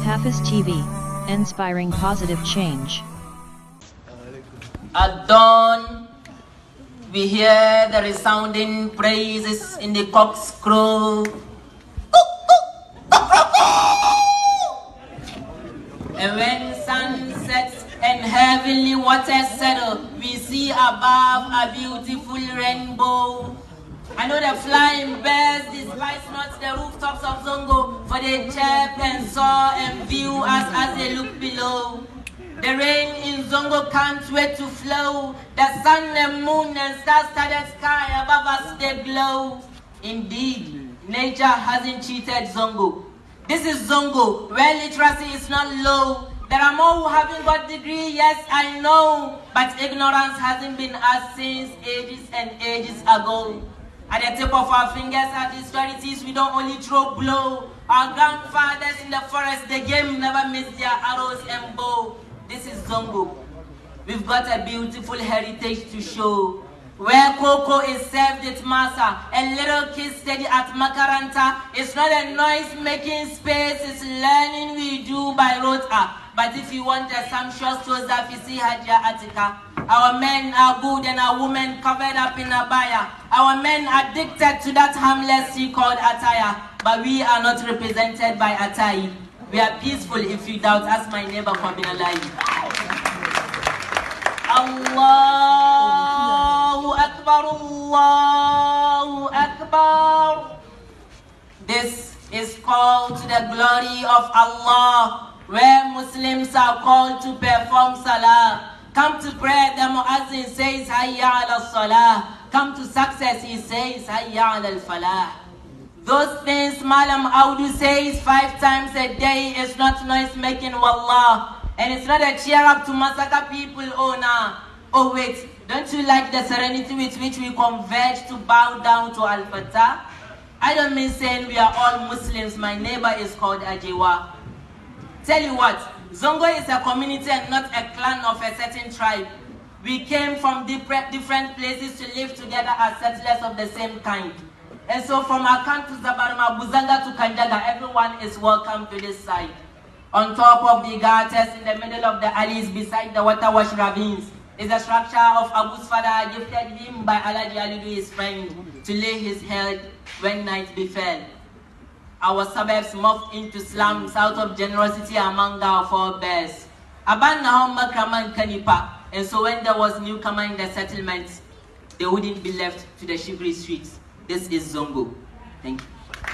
HAFIZ TV, inspiring positive change. At dawn, we hear the resounding praises in the cock's crow. And when sun sets and heavenly waters settle, we see above a beautiful rainbow. I know the flying birds despise not the rooftops of Zongo, for they chirp and soar and view us as they look below. The rain in Zongo can't wait to flow. The sun and moon and star-studded sky above us, they glow. Indeed, nature hasn't cheated Zongo. This is Zongo, where literacy is not low. There are more who haven't got degree, yes, I know. But ignorance hasn't been us since ages and ages ago. At the tip of our fingers are these rarities we don't only throw blow. Our grandfathers in the forest, the game never missed their arrows and bow. This is Zongo. We've got a beautiful heritage to show. Where cocoa is served its massa, and little kids study at Makaranta. It's not a noise-making space, it's learning we do by rote. But if you want a sumptuous Tozafisi Haja Atika, our men are good and our women covered up in abaya. Our men are addicted to that harmless sea called attire. But we are not represented by Atai. We are peaceful. If you doubt, ask my neighbor Kwabinalai. Allahu Akbar, Allahu Akbar. This is called to the glory of Allah, where Muslims are called to perform salah. Come to prayer, the muazzin says Hayya ala salah. Come to success, he says Hayya ala falah. Those things Malam Audu says 5 times a day is not noise making, wallah. And it's not a cheer up to massacre people, oh nah. Oh wait, don't you like the serenity with which we converge to bow down to Al-Fatah? I don't mean saying we are all Muslims, my neighbor is called Ajiwa. Tell you what, Zongo is a community and not a clan of a certain tribe. We came from different places to live together as settlers of the same kind. And so from Akan to Zabarma, Buzanga to Kanjaga, everyone is welcome to this side. On top of the gutters in the middle of the alleys beside the water wash ravines is a structure of Abu's father gifted him by Alaji Alidu, his friend, to lay his head when night befell. Our suburbs moved into slums out of generosity among our forebears. Aban Nahoma Kraman Kanipa, and so when there was newcomer in the settlements, they wouldn't be left to the shivery streets. This is Zongo. Thank you.